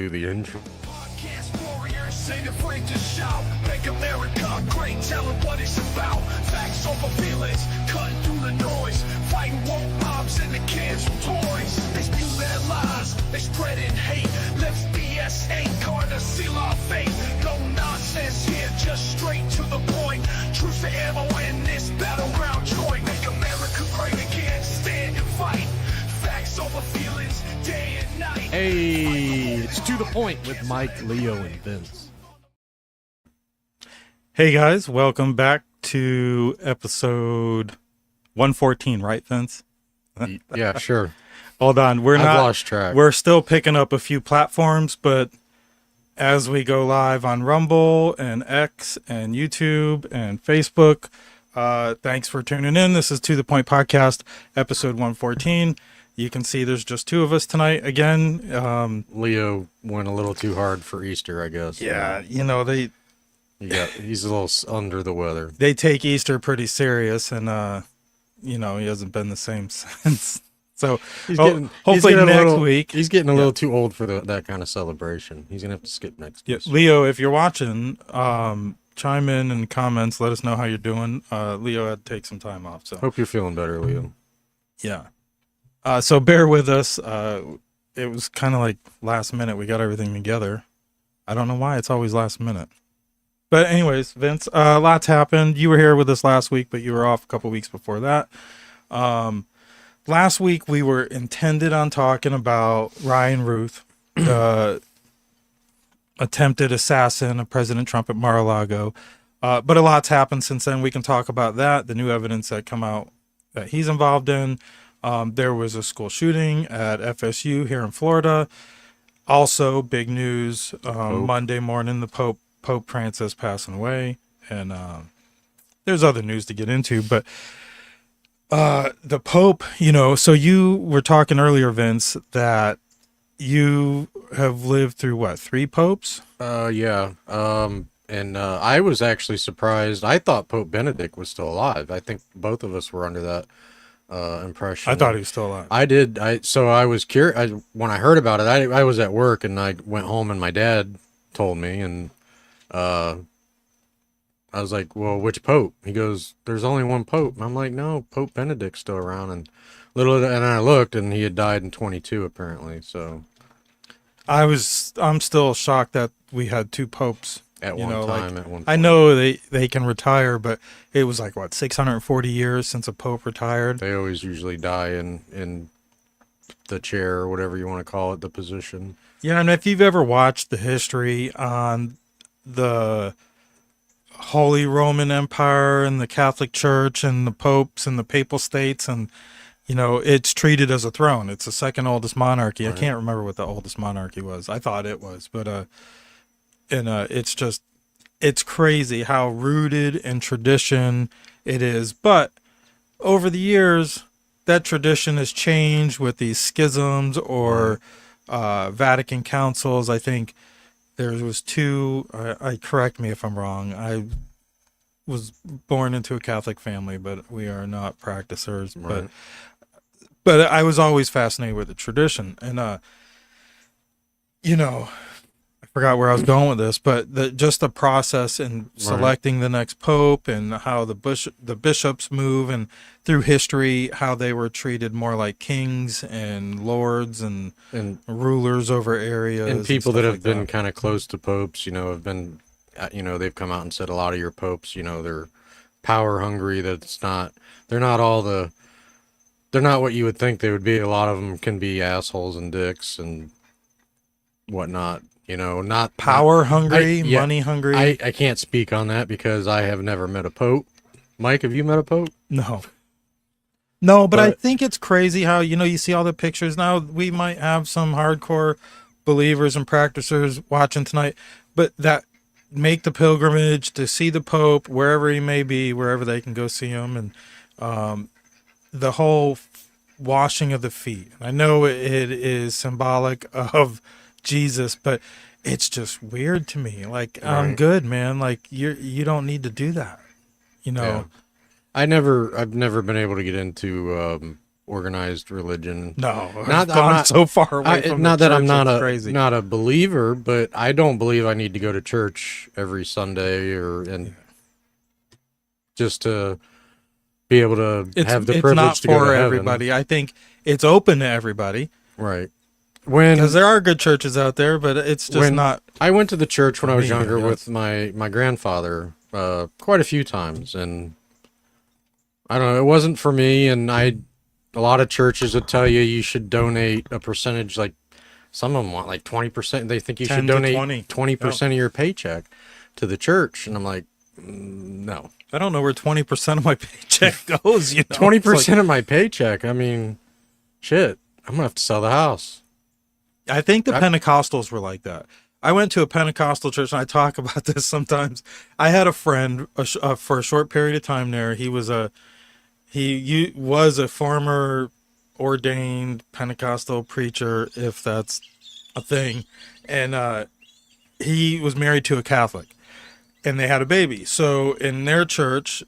do the intro. Podcast warriors ain't afraid to shout. Make America great, tell them what it's about. Facts over feelings, cutting through the noise. Fighting woke moms and the kids with toys. They spew their lies, they spreading hate. Lips BS ain't gonna seal our fate. No nonsense here, just straight to the point. Truth to ammo in this battleground joint. Make America great again, stand and fight. Facts over feelings, day and night. Hey, it's To The Point with Mike, Leo, and Vince. Hey guys, welcome back to episode 114, right, Vince? Yeah, sure. Hold on, I've lost track. We're still picking up a few platforms, but as we go live on Rumble and X and YouTube and Facebook, thanks for tuning in. This is To The Point Podcast, episode 114. You can see there's just two of us tonight again. Leo went a little too hard for Easter, I guess. Yeah, you know, He's a little under the weather. they take Easter pretty serious, and you know, he hasn't been the same since. So hopefully next week. He's getting a little too old for that kind of celebration. He's gonna have to skip next week. Leo, if you're watching, chime in and comments. Let us know how you're doing. Leo had to take some time off, so Hope you're feeling better, Leo. yeah. So bear with us. It was kind of like last minute. We got everything together. I don't know why it's always last minute. But anyways, Vince, lots happened. You were here with us last week, but you were off a couple weeks before that. Last week we were intended on talking about Ryan Ruth, the attempted assassin of President Trump at Mar-a-Lago. But a lot's happened since then. We can talk about that, the new evidence that come out that he's involved in. There was a school shooting at FSU here in Florida. Also, big news, Monday morning, the Pope Francis passing away. And there's other news to get into, but the Pope, you know, so you were talking earlier, Vince, that you have lived through what, 3 popes? Yeah. And I was actually surprised. I thought Pope Benedict was still alive. I think both of us were under that impression. I thought he was still alive. I did. So I was curious. When I heard about it, I was at work and I went home and my dad told me, and I was like, well, which Pope? He goes, there's only one Pope. And I'm like, no, Pope Benedict's still around. And I looked and he had died in 22 apparently. So I'm still shocked that we had 2 popes at you one know, time, like, at one point. I know they can retire, but it was like, what, 640 years since a pope retired? They always usually die in the chair or whatever you want to call it, the position. Yeah, and if you've ever watched the history on the Holy Roman Empire and the Catholic Church and the popes and the papal states, and you know, it's treated as a throne. It's the second oldest monarchy. Right. I can't remember what the oldest monarchy was. I thought it was, but it's crazy how rooted in tradition it is. But over the years, that tradition has changed with these schisms or Vatican councils. I think there was 2. I correct me if I'm wrong. I was born into a Catholic family, but we are not practicers. Right. But I was always fascinated with the tradition, and you know, I forgot where I was going with this, but just the process in selecting the next pope and how the bishops move, and through history how they were treated more like kings and lords and rulers over areas, and people that have like been kind of close to popes, you know, have been, you know, they've come out and said a lot of your popes, you know, they're power hungry. They're not what you would think they would be. A lot of them can be assholes and dicks and whatnot. You know, not power hungry, money hungry. I can't speak on that because I have never met a pope. Mike, have you met a pope? No, but I think it's crazy how, you know, you see all the pictures. Now, we might have some hardcore believers and practicers watching tonight, but that make the pilgrimage to see the Pope, wherever he may be, wherever they can go see him, and the whole washing of the feet. I know it is symbolic of Jesus, but it's just weird to me. Like, right. I'm good, man. Like, you don't need to do that, you know. Yeah. I've never been able to get into organized religion. No, Not I've that gone I'm not so far away from not the that I'm church, not it's a crazy. not a believer, but I don't believe I need to go to church every Sunday and just to be able to have the It's not privilege to go for to heaven. everybody. I think it's open to everybody Right. because When there are good churches out there, but it's just when not. I went to the church when I was me, younger yeah. with my grandfather quite a few times, and I don't know, it wasn't for me. And a lot of churches would tell you should donate a percentage, like some of them want like 20%. They think you 10 should to donate 20. 20% of your paycheck to the church, and I'm like, no, I don't know where 20% of my paycheck goes. 20% of my paycheck. I mean, shit, I'm gonna have to sell the house. I think the I- Pentecostals were like that. I went to a Pentecostal church, and I talk about this sometimes. I had a friend for a short period of time there. He was a former ordained Pentecostal preacher, if that's a thing, and he was married to a Catholic, and they had a baby. So in their church,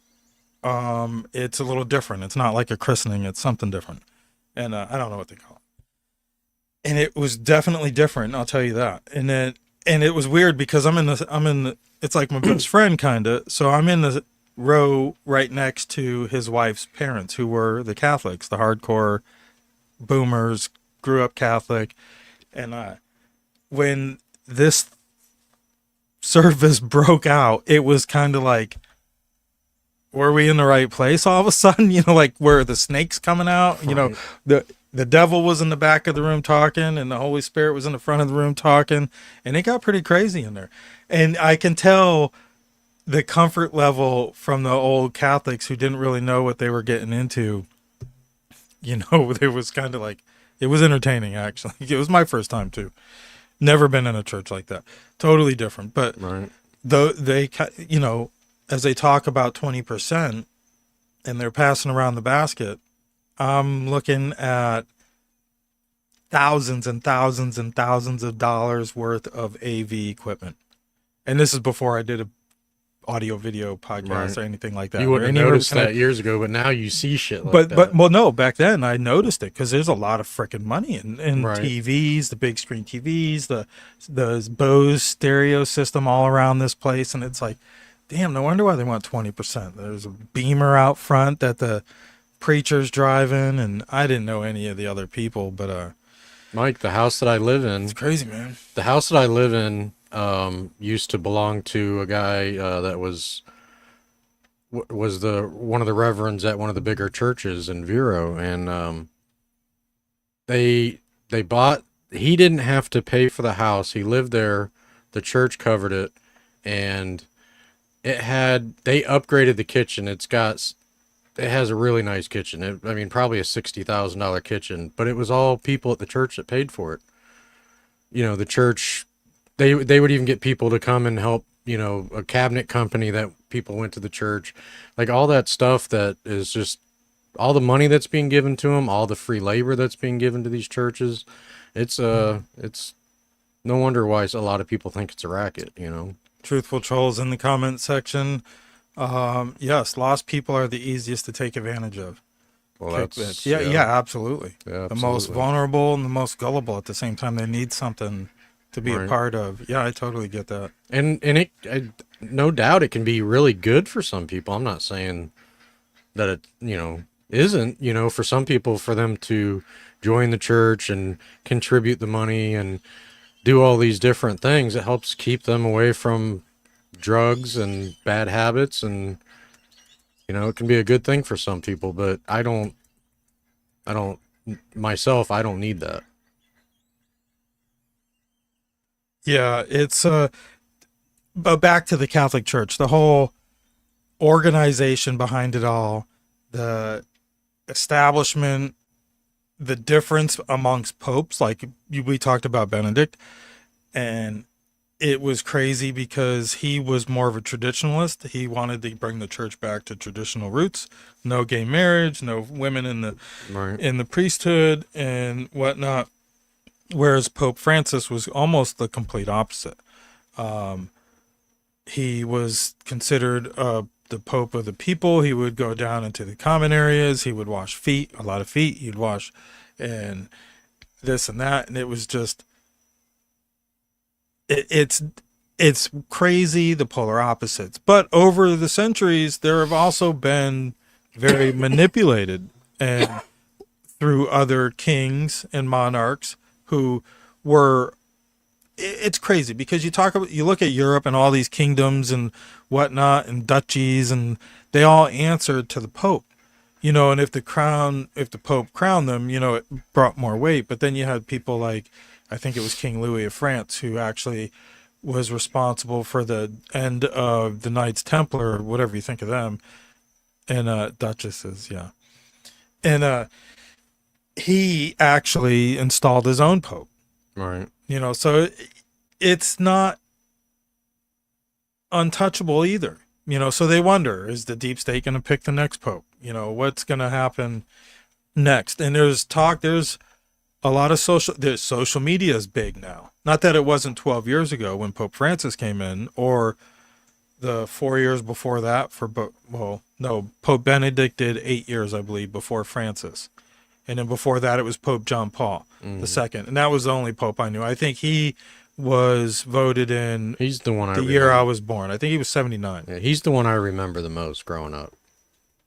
it's a little different. It's not like a christening; it's something different, and I don't know what they call it. And it was definitely different, I'll tell you that. And it was weird because it's like my best friend kind of. So I'm in the row right next to his wife's parents, who were the Catholics, the hardcore boomers, grew up Catholic. And when this service broke out, it was kind of like, were we in the right place all of a sudden? Like, were the snakes coming out? The devil was in the back of the room talking, and the Holy Spirit was in the front of the room talking, and it got pretty crazy in there. And I can tell the comfort level from the old Catholics who didn't really know what they were getting into. It was kind of like, it was entertaining, actually. It was my first time too. Never been in a church like that. Totally different. But Right. though they, as they talk about 20% and they're passing around the basket, I'm looking at thousands and thousands and thousands of dollars worth of AV equipment. And this is before I did a audio video podcast Right. or anything like that. You or wouldn't any have noticed kind that years ago, but now you see shit like but that. well, no, back then I noticed it because there's a lot of freaking money in Right. TVs, the big screen TVs, the Bose stereo system all around this place, and it's like, damn, no wonder why they want 20%. There's a Beamer out front that the preacher's driving, and I didn't know any of the other people, but Mike, the house that I live in, it's crazy, man. the house that I live in used to belong to a guy that was the one of the reverends at one of the bigger churches in Vero, and they bought. He didn't have to pay for the house. He lived there. The church covered it, and they upgraded the kitchen. It has a really nice kitchen. I mean, probably a $60,000 kitchen, but it was all people at the church that paid for it. The church, they would even get people to come and help, a cabinet company that people went to the church, like all that stuff that is just all the money that's being given to them, all the free labor that's being given to these churches. It's no wonder why a lot of people think it's a racket, Truthful trolls in the comment section. Yes, lost people are the easiest to take advantage of. Well, Yeah, absolutely. Yeah, The most absolutely. vulnerable and the most gullible at the same time. They need something to be a Right. part of. Yeah, I totally get that. And no doubt it can be really good for some people. I'm not saying that it, isn't, for some people, for them to join the church and contribute the money and do all these different things. It helps keep them away from drugs and bad habits, and it can be a good thing for some people, but I don't myself, I don't need that. Yeah, it's but back to the Catholic Church, the whole organization behind it all, the establishment, the difference amongst popes, like we talked about Benedict, and it was crazy because he was more of a traditionalist. He wanted to bring the church back to traditional roots, no gay marriage, no women in the Right. in the priesthood and whatnot. Whereas Pope Francis was almost the complete opposite. He was considered the the Pope of the people. He would go down into the common areas. He would wash feet, a lot of feet. He'd wash and this and that. And it was just, it's crazy, the polar opposites. But over the centuries, there have also been very manipulated and through other kings and monarchs who were, it's crazy because you look at Europe and all these kingdoms and whatnot and duchies, and they all answered to the Pope, and if the Pope crowned them, it brought more weight. But then you had people like, I think it was King Louis of France, who actually was responsible for the end of the Knights Templar, or whatever you think of them, and duchesses, yeah. And he actually installed his own Pope. Right. So it's not untouchable either. So they wonder, is the deep state going to pick the next Pope? What's going to happen next? And there's a lot of social media is big now. Not that it wasn't 12 years ago when Pope Francis came in, or the 4 years before that Pope Benedict did 8 years, I believe, before Francis. And then before that, it was Pope John Paul II. And that was the only Pope I knew. I think he was voted in He's the one the year I was born. I think he was 79. Yeah, he's the one I remember the most growing up.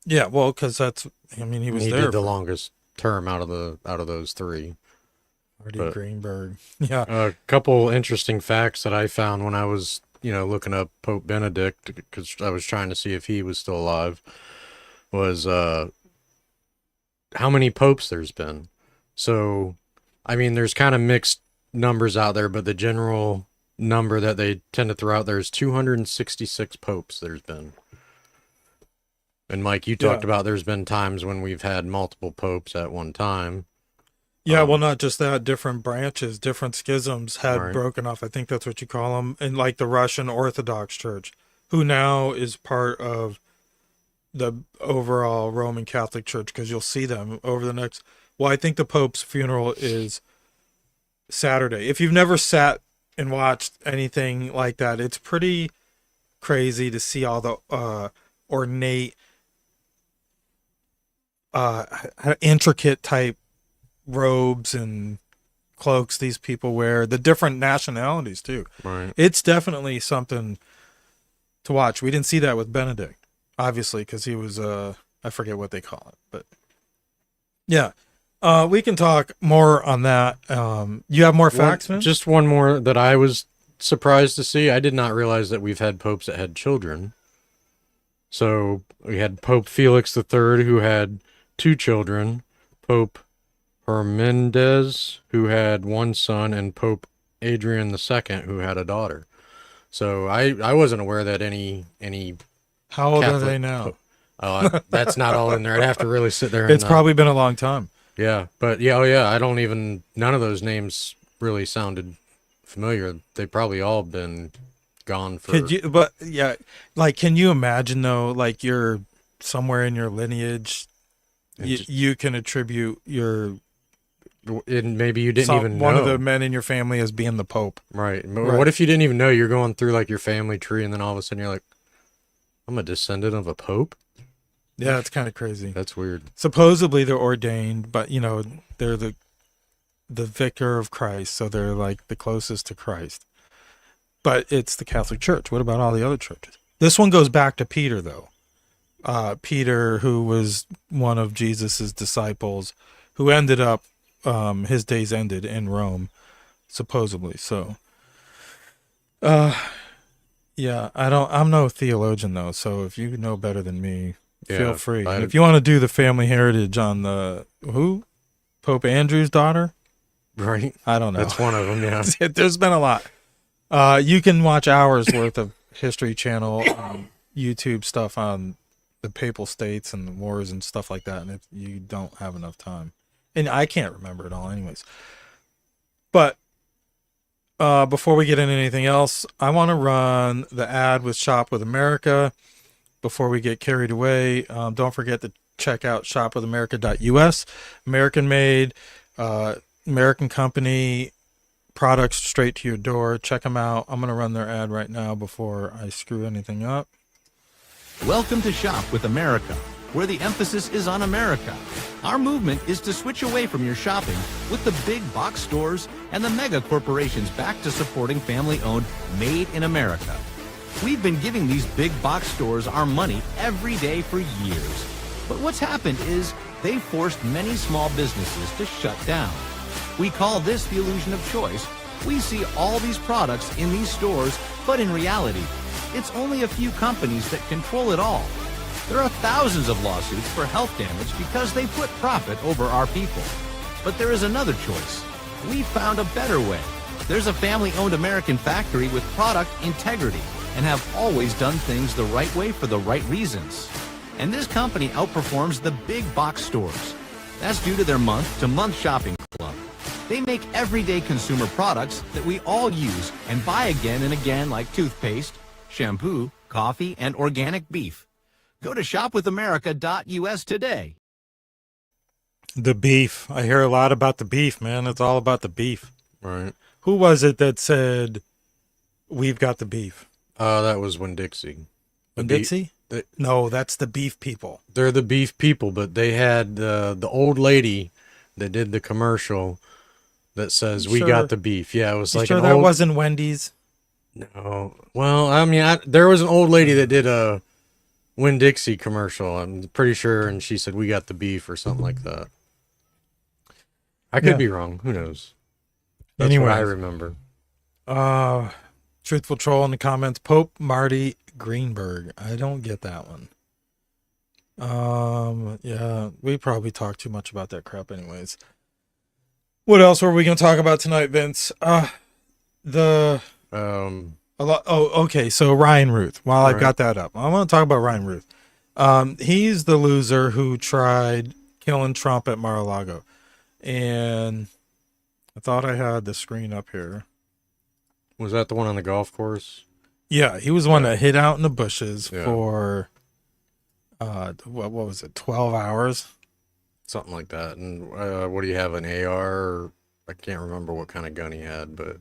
Yeah, well, because he was He there. did the longest term out of those three. Marty Greenberg. Yeah. A couple interesting facts that I found when I was, looking up Pope Benedict, because I was trying to see if he was still alive, was how many popes there's been. So, there's kind of mixed numbers out there, but the general number that they tend to throw out there is 266 popes there's been. And Mike, you talked about there's been times when we've had multiple popes at one time. Yeah, well, not just that, different branches, different schisms had Right. broken off. I think that's what you call them. And like the Russian Orthodox Church, who now is part of the overall Roman Catholic Church, because you'll see them over the next, I think the Pope's funeral is Saturday. If you've never sat and watched anything like that, it's pretty crazy to see all the ornate, intricate type robes and cloaks these people wear, the different nationalities too. Right. It's definitely something to watch. We didn't see that with Benedict, obviously, because he was I forget what they call it, but yeah. We can talk more on that. You have more facts, man? Just one more that I was surprised to see. I did not realize that we've had popes that had children. So we had Pope Felix III, who had 2 children, Pope Hermendez, who had 1 son, and Pope Adrian II, who had a daughter. So I wasn't aware that any How old are Catholic they now? that's not all in there. I'd have to really sit there and It's probably been a long time. yeah, but none of those names really sounded familiar. They probably all been gone for. Can you imagine though, like you're somewhere in your lineage, you can attribute and maybe you didn't even know one of the men in your family as being the Pope. Right. What if you didn't even know? You're going through like your family tree, and then all of a sudden you're like, I'm a descendant of a pope? Yeah, it's kind of crazy. That's weird. Supposedly they're ordained, but they're the vicar of Christ, so they're like the closest to Christ. But it's the Catholic Church. What about all the other churches? This one goes back to Peter, though. Peter, who was one of Jesus's disciples, who ended up, his days ended in Rome, supposedly. So, yeah, I'm no theologian though. So if you know better than me, feel free. And if you want to do the family heritage on Pope Andrew's daughter, Right. I don't know. That's one of them. Yeah. There's been a lot. You can watch hours worth of History Channel, YouTube stuff on the Papal States and the wars and stuff like that. And if you don't have enough time, and I can't remember it all anyways. But before we get into anything else, I want to run the ad with Shop with America before we get carried away. Don't forget to check out shopwithamerica.us. American made, American company, products straight to your door. Check them out. I'm going to run their ad right now before I screw anything up. Welcome to Shop with America, where the emphasis is on America. Our movement is to switch away from your shopping with the big box stores and the mega corporations back to supporting family-owned, made in America. We've been giving these big box stores our money every day for years. But what's happened is they've forced many small businesses to shut down. We call this the illusion of choice. We see all these products in these stores, but in reality, it's only a few companies that control it all. There are thousands of lawsuits for health damage because they put profit over our people. But there is another choice. We found a better way. There's a family-owned American factory with product integrity and have always done things the right way for the right reasons. And this company outperforms the big box stores. That's due to their month-to-month shopping club. They make everyday consumer products that we all use and buy again and again, like toothpaste, shampoo, coffee, and organic beef. Go to shopwithamerica.us today. The beef. I hear a lot about the beef, man. It's all about the beef. Right. Who was it that said, "We've got the beef"? That was Winn-Dixie. Dixie? No, that's the beef people. They're the beef people, but they had the old lady that did the commercial that says, "We Sure. got the beef." Yeah, it was You like sure an that old... wasn't Wendy's? No. Well, I mean, there was an old lady that did a Winn-Dixie commercial, I'm pretty sure, and she said, "We got the beef," or something like that. I could be wrong. Who knows? That's what I remember. Truthful Troll in the comments, Pope Marty Greenberg. I don't get that one. Yeah, we probably talked too much about that crap anyways. What else were we going to talk about tonight, Vince? Okay, so Ryan Ruth. While I've got that up, I want to talk about Ryan Ruth. He's the loser who tried killing Trump at Mar-a-Lago. And I thought I had the screen up here. Was that the one on the golf course? Yeah, he was the one that hid out in the bushes for, what was it, 12 hours? Something like that. And what do you have, an AR? Or, I can't remember what kind of gun he had, but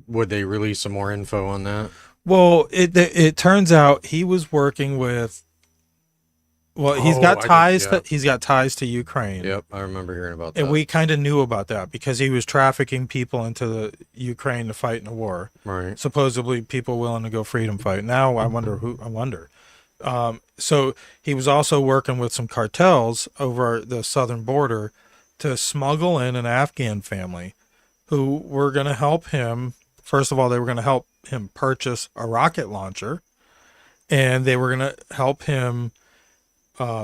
would they release some more info on that? Well, it turns out he was working with. Well, he's got ties. He's got ties to Ukraine. Yep, I remember hearing about that. And we kind of knew about that because he was trafficking people into the Ukraine to fight in a war. Right. Supposedly, people willing to go freedom fight. Now I wonder who. I wonder. So he was also working with some cartels over the southern border to smuggle in an Afghan family who were going to help him. First of all, they were going to help him purchase a rocket launcher, and they were going to help him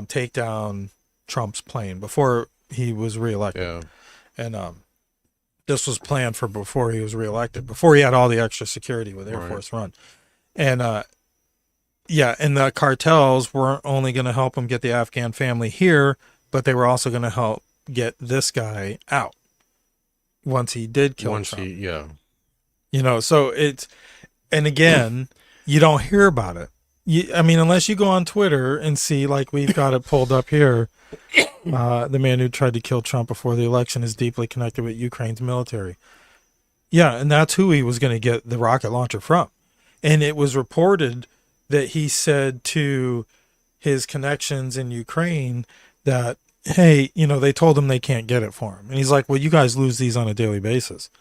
take down Trump's plane before he was reelected. Yeah. And this was planned for before he was reelected, before he had all the extra security with Air Force One. And and the cartels weren't only going to help him get the Afghan family here, but they were also going to help get this guy out once he did kill Trump. You know, so it's, and again, you don't hear about it. I mean, unless you go on Twitter and see, like we've got it pulled up here, the man who tried to kill Trump before the election is deeply connected with Ukraine's military. Yeah, and that's who he was going to get the rocket launcher from. And it was reported that he said to his connections in Ukraine that, hey, you know, they told him they can't get it for him. And he's like, well, you guys lose these on a daily basis.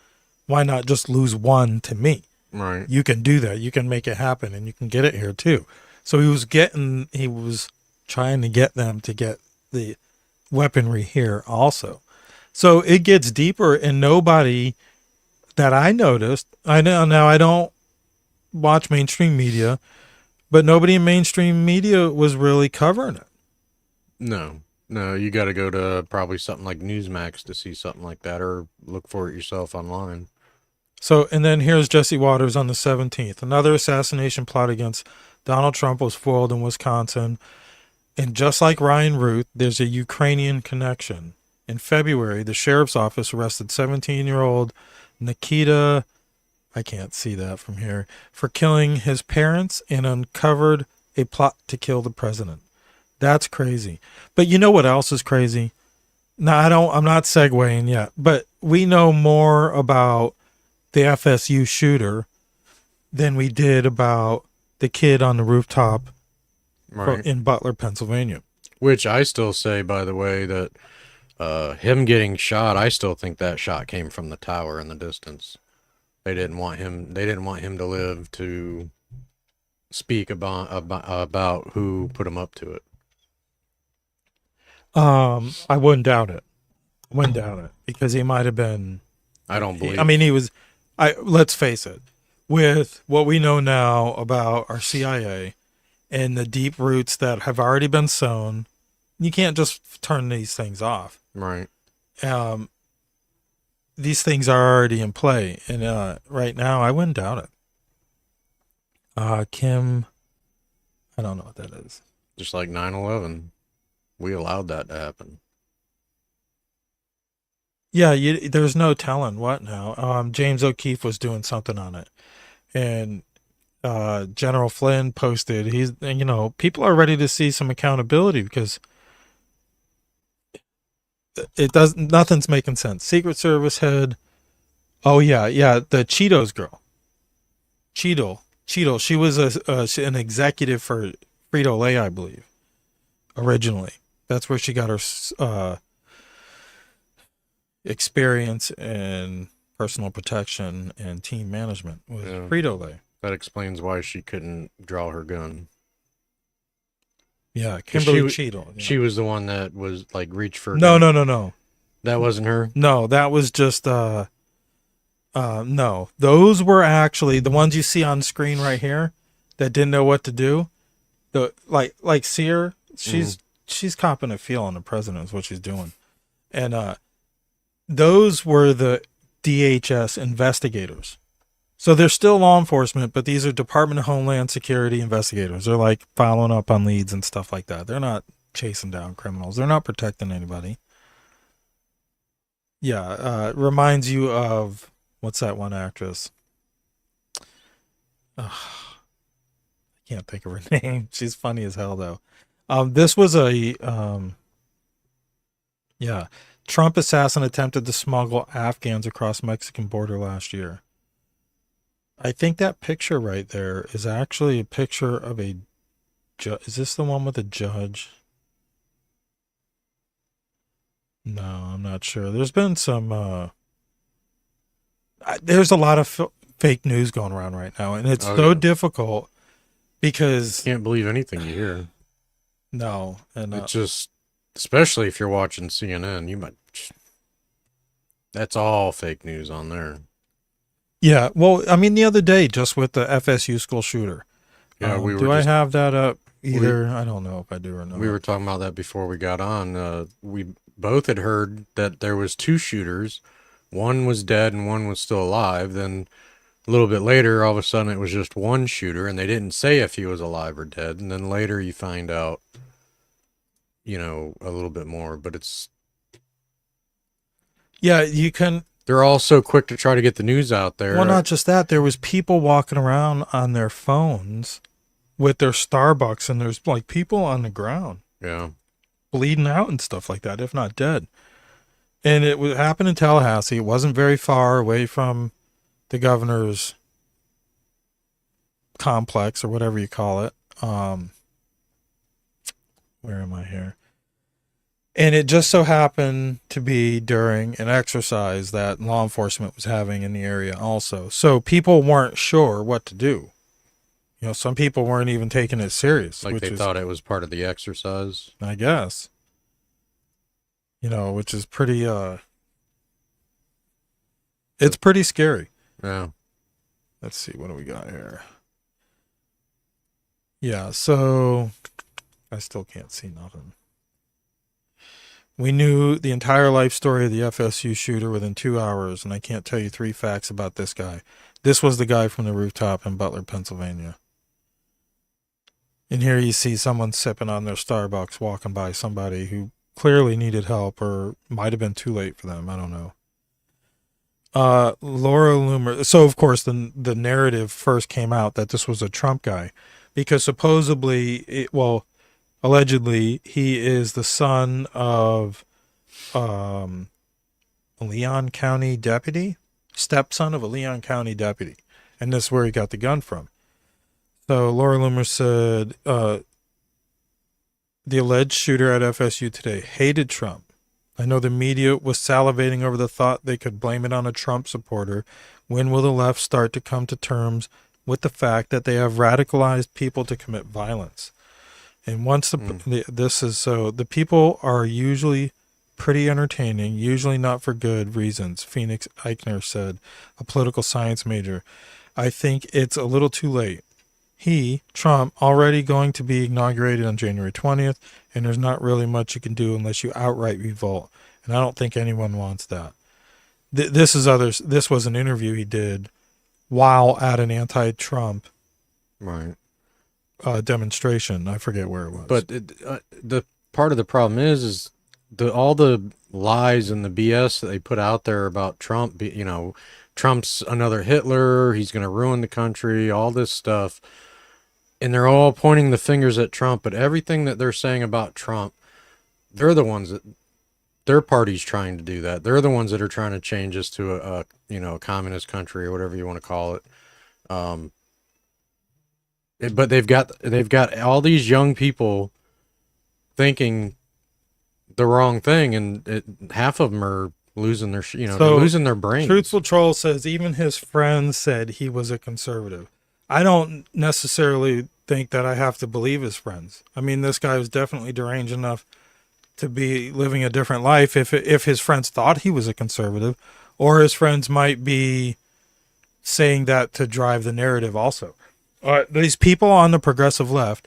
Why not just lose one to me? Right. You can do that. You can make it happen, and you can get it here too. So he was trying to get them to get the weaponry here also. So it gets deeper, and nobody that I noticed, I know now I don't watch mainstream media, but nobody in mainstream media was really covering it. No, you got to go to probably something like Newsmax to see something like that, or look for it yourself online. So, and then here's Jesse Waters on the 17th. Another assassination plot against Donald Trump was foiled in Wisconsin. And just like Ryan Ruth, there's a Ukrainian connection. In February, the sheriff's office arrested 17-year-old Nikita, I can't see that from here, for killing his parents and uncovered a plot to kill the president. That's crazy. But you know what else is crazy? Now, I'm not segueing yet, but we know more about the FSU shooter than we did about the kid on the rooftop Right. in Butler, Pennsylvania. Which I still say, by the way, that him getting shot, I still think that shot came from the tower in the distance. They didn't want him. They didn't want him to live to speak about who put him up to it. I wouldn't doubt it. Wouldn't doubt it because he might have been. I don't believe. I mean, he was. Let's face it. With what we know now about our CIA and the deep roots that have already been sown, you can't just turn these things off. Right. These things are already in play, and right now, I wouldn't doubt it. Kim, I don't know what that is. Just like 9/11, we allowed that to happen. Yeah, there's no telling what now. James O'Keefe was doing something on it, and General Flynn posted. People are ready to see some accountability because nothing's making sense. Secret Service head. Oh yeah, the Cheetos girl. Cheeto. She was an executive for Frito-Lay, I believe. Originally, that's where she got her experience in personal protection and team management was Frito-Lay. That explains why she couldn't draw her gun. Yeah, Kimberly Cheeto. Yeah. She was the one that was like reached for. No. That wasn't her. No, that was just no. Those were actually the ones you see on screen right here that didn't know what to do. The like Sear, she's copping a feel on the president is what she's doing. And those were the DHS investigators. So they're still law enforcement, but these are Department of Homeland Security investigators. They're like following up on leads and stuff like that. They're not chasing down criminals. They're not protecting anybody. Yeah, reminds you of, what's that one actress? I can't think of her name. She's funny as hell, though. This was Trump assassin attempted to smuggle Afghans across Mexican border last year. I think that picture right there is actually a picture of a judge. Is this the one with a judge? No, I'm not sure. There's been some, there's a lot of fake news going around right now, and it's difficult because Can't believe anything you hear. No, and It's just, especially if you're watching CNN, that's all fake news on there. yeah. Well, I mean, the other day, just with the FSU school shooter. Yeah, I have that up? Either I don't know if I do or not. We were talking about that before we got on. We both had heard that there was two shooters. One was dead and one was still alive. Then a little bit later, all of a sudden, it was just one shooter, and they didn't say if he was alive or dead. And then later, you find out, a little bit more. But it's you can. they're all so quick to try to get the news out there. Well, not just that. There was people walking around on their phones with their Starbucks, and there's like people on the ground. Yeah. Bleeding out and stuff like that, if not dead. And it happened in Tallahassee. It wasn't very far away from the governor's complex or whatever you call it. Where am I here? And it just so happened to be during an exercise that law enforcement was having in the area also. So people weren't sure what to do. Some people weren't even taking it serious. Like they thought it was part of the exercise. I guess. Which is pretty, it's pretty scary. Yeah. Let's see, what do we got here? Yeah, so I still can't see nothing. We knew the entire life story of the FSU shooter within 2 hours, and I can't tell you 3 facts about this guy. This was the guy from the rooftop in Butler, Pennsylvania. And here you see someone sipping on their Starbucks walking by somebody who clearly needed help or might have been too late for them. I don't know. Laura Loomer. So, of course, the narrative first came out that this was a Trump guy because supposedly, allegedly, he is the son of a Leon County deputy, stepson of a Leon County deputy. and this is where he got the gun from. So Laura Loomer said, the alleged shooter at FSU today hated Trump. I know the media was salivating over the thought they could blame it on a Trump supporter. When will the left start to come to terms with the fact that they have radicalized people to commit violence? And once the people are usually pretty entertaining, usually not for good reasons, Phoenix Eichner said, a political science major. I think it's a little too late. Trump, already going to be inaugurated on January 20th, and there's not really much you can do unless you outright revolt. And I don't think anyone wants that. This was an interview he did while at an anti-Trump Right. demonstration. I forget where it was. But the part of the problem is all the lies and the BS that they put out there about Trump, Trump's another Hitler, he's going to ruin the country, all this stuff. And they're all pointing the fingers at Trump, but everything that they're saying about Trump, they're the ones that their party's trying to do that. They're the ones that are trying to change us to a communist country or whatever you want to call it. But they've got all these young people thinking the wrong thing, and half of them are losing their they're losing their brains. Truthful Troll says even his friends said he was a conservative. I don't necessarily think that I have to believe his friends. I mean, this guy was definitely deranged enough to be living a different life if his friends thought he was a conservative, or his friends might be saying that to drive the narrative also. These people on the progressive left,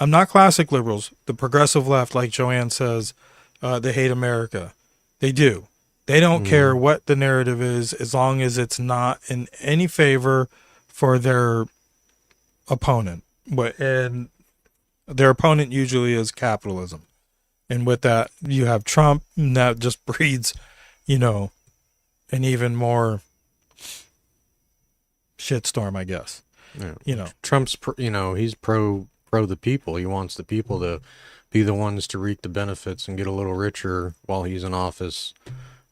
I'm not classic liberals, the progressive left, like Joanne says, they hate America. They do. They don't care what the narrative is as long as it's not in any favor for their opponent. And their opponent usually is capitalism. And with that, you have Trump, and that just breeds, an even more shitstorm, I guess. Yeah. Trump's, he's pro the people. He wants the people to be the ones to reap the benefits and get a little richer while he's in office.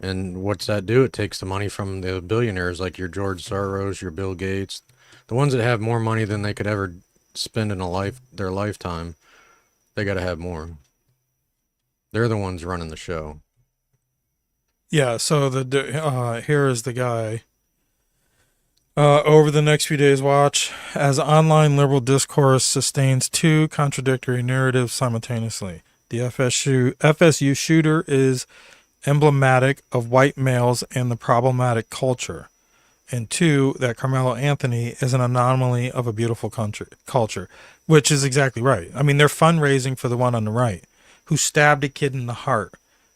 And what's that do? It takes the money from the billionaires like your George Soros, your Bill Gates, the ones that have more money than they could ever spend in their lifetime. They got to have more. They're the ones running the show. Yeah. So here is the guy. Over the next few days, watch as online liberal discourse sustains two contradictory narratives simultaneously. The FSU shooter is emblematic of white males and the problematic culture. And two, that Carmelo Anthony is an anomaly of a beautiful culture, which is exactly right. I mean, they're fundraising for the one on the right who stabbed a kid in the heart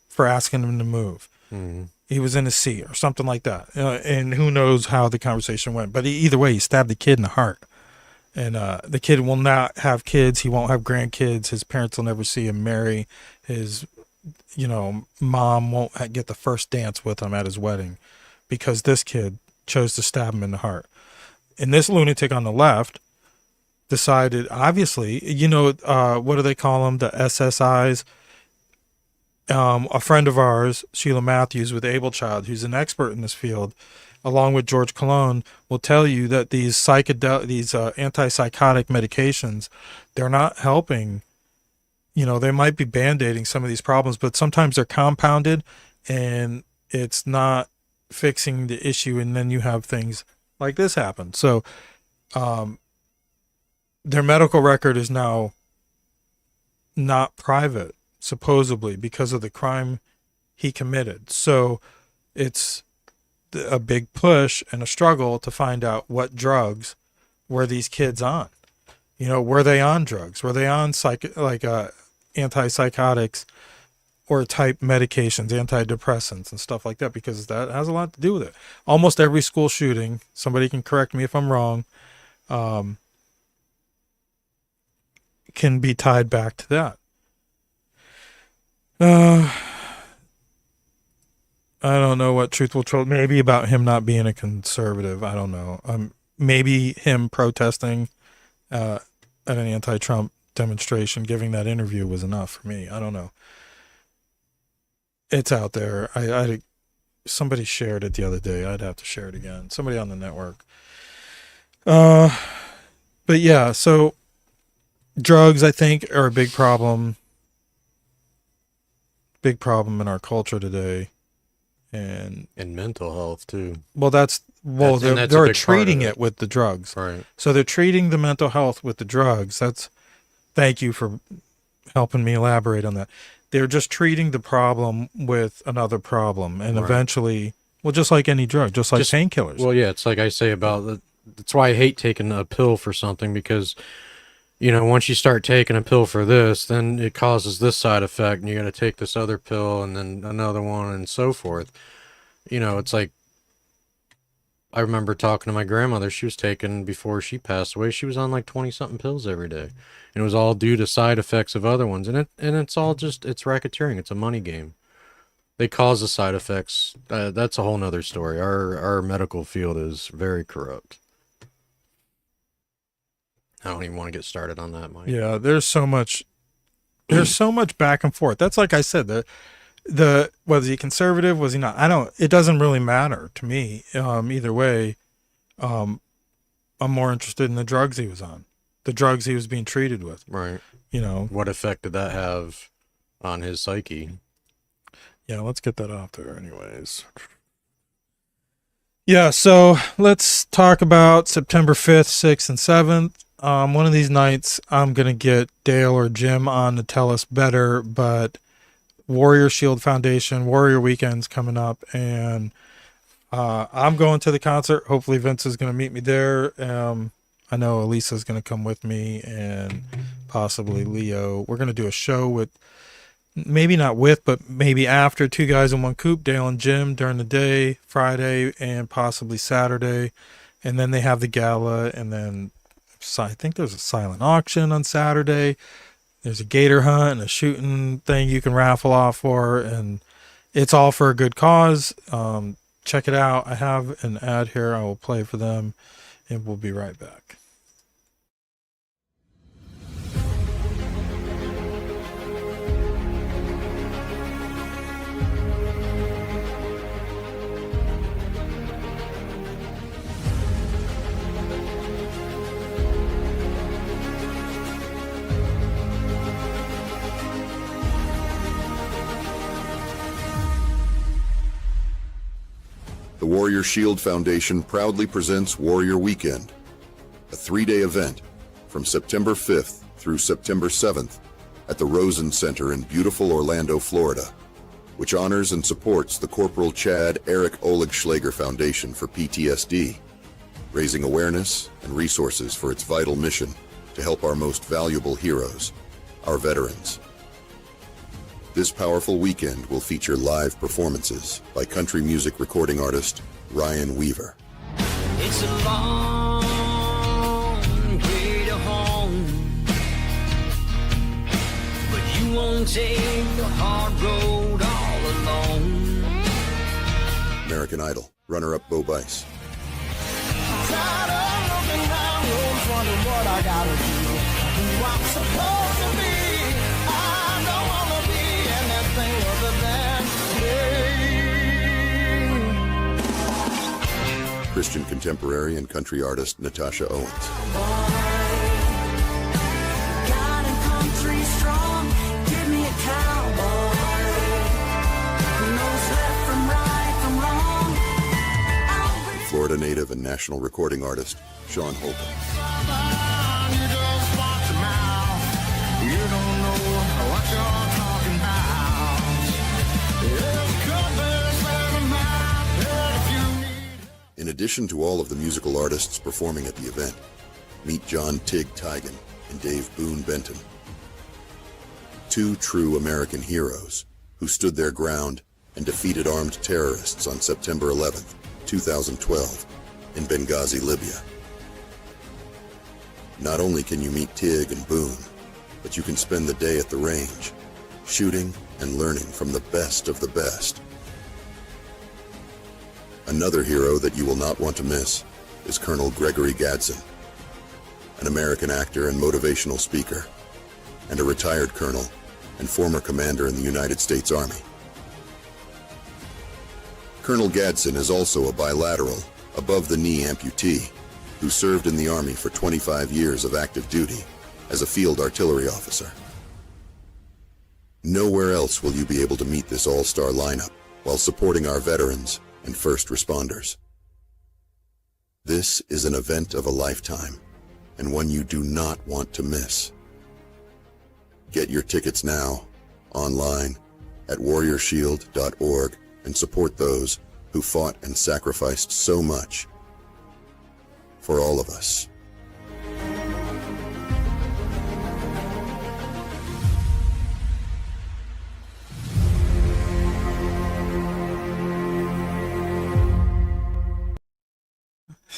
for asking him to move. Mm-hmm. He was in a seat or something like that. And who knows how the conversation went. But either way, he stabbed the kid in the heart. And the kid will not have kids. He won't have grandkids. His parents will never see him marry. His, mom won't get the first dance with him at his wedding because this kid chose to stab him in the heart. And this lunatic on the left decided, obviously, what do they call them? The SSIs. A friend of ours, Sheila Matthews with Able Child, who's an expert in this field, along with George Cologne, will tell you that these antipsychotic medications, they're not helping. They might be band-aiding some of these problems, but sometimes they're compounded and it's not fixing the issue. And then you have things like this happen. So, their medical record is now not private, supposedly, because of the crime he committed. So it's a big push and a struggle to find out what drugs were these kids on. Were they on drugs? Were they on antipsychotics or type medications, antidepressants and stuff like that? Because that has a lot to do with it. Almost every school shooting, somebody can correct me if I'm wrong, can be tied back to that. I don't know what Truthful Troll, maybe about him not being a conservative. I don't know. Maybe him protesting at an anti-Trump demonstration, giving that interview was enough for me. I don't know. It's out there. Somebody shared it the other day. I'd have to share it again. Somebody on the network. But yeah, so drugs, I think, are a big problem. Big problem in our culture today. And mental health too. well, that's And that's a they're big part of treating it. it with the drugs. Right. So they're treating the mental health with the drugs. Thank you for helping me elaborate on that. They're just treating the problem with another problem, and Right. eventually, well, just like any drug, just like painkillers. Well, yeah, it's like I say about that's why I hate taking a pill for something, because once you start taking a pill for this, then it causes this side effect, and you got to take this other pill and then another one and so forth. It's like I remember talking to my grandmother. She was taking, before she passed away, she was on like 20 something pills every day. And it was all due to side effects of other ones. And it's all just, it's racketeering. It's a money game. They cause the side effects. That's a whole nother story. Our medical field is very corrupt. I don't even want to get started on that, Mike. Yeah, there's so much back and forth. That's like I said, the was he conservative, was he not? It doesn't really matter to me. Either way, I'm more interested in the drugs he was on, the drugs he was being treated with. Right. What effect did that have on his psyche? Yeah, let's get that off there anyways. Yeah, so let's talk about September 5th, 6th, and 7th. One of these nights, I'm going to get Dale or Jim on to tell us better, but Warrior Shield Foundation, Warrior Weekend's coming up, and I'm going to the concert. Hopefully Vince is going to meet me there. I know Elisa's going to come with me, and possibly Leo. We're going to do a show with, maybe not with, but maybe after Two Guys in One Coop, Dale and Jim during the day, Friday, and possibly Saturday. And then they have the gala, and then I think there's a silent auction on Saturday. There's a gator hunt and a shooting thing you can raffle off for, and it's all for a good cause. Check it out. I have an ad here. I will play for them, and we'll be right back. The Warrior Shield Foundation proudly presents Warrior Weekend, a 3-day event from September 5th through September 7th at the Rosen Center in beautiful Orlando, Florida, which honors and supports the Corporal Chad Eric Oleg Schlager Foundation for PTSD, raising awareness and resources for its vital mission to help our most valuable heroes, our veterans. This powerful weekend will feature live performances by country music recording artist Ryan Weaver. It's a long way to home, but you won't take the hard road all alone. American Idol runner-up Bo Bice. Tired of looking down roads, wondering what I gotta do, who I'm supposed to be. I don't wanna be anything other than me. Christian contemporary and country artist Natasha Owens. God and country strong, give me a cowboy who knows left from right from wrong. Florida native and national recording artist Sean Holcomb. You just watch your mouth. You don't know what you're talking about. There's compass and a map if you need. In addition to all of the musical artists performing at the event, meet John Tig Tigan and Dave Boone Benton. Two true American heroes who stood their ground and defeated armed terrorists on September 11th, 2012 in Benghazi, Libya. Not only can you meet Tig and Boone, but you can spend the day at the range, shooting and learning from the best of the best. Another hero that you will not want to miss is Colonel Gregory Gadsden, an American actor and motivational speaker, and a retired colonel and former commander in the United States Army. Colonel Gadsden is also a bilateral, above-the-knee amputee who served in the Army for 25 years of active duty as a field artillery officer. Nowhere else will you be able to meet this all-star lineup while supporting our veterans and first responders. This is an event of a lifetime, and one you do not want to miss. Get your tickets now, online, at warriorshield.org, and support those who fought and sacrificed so much for all of us.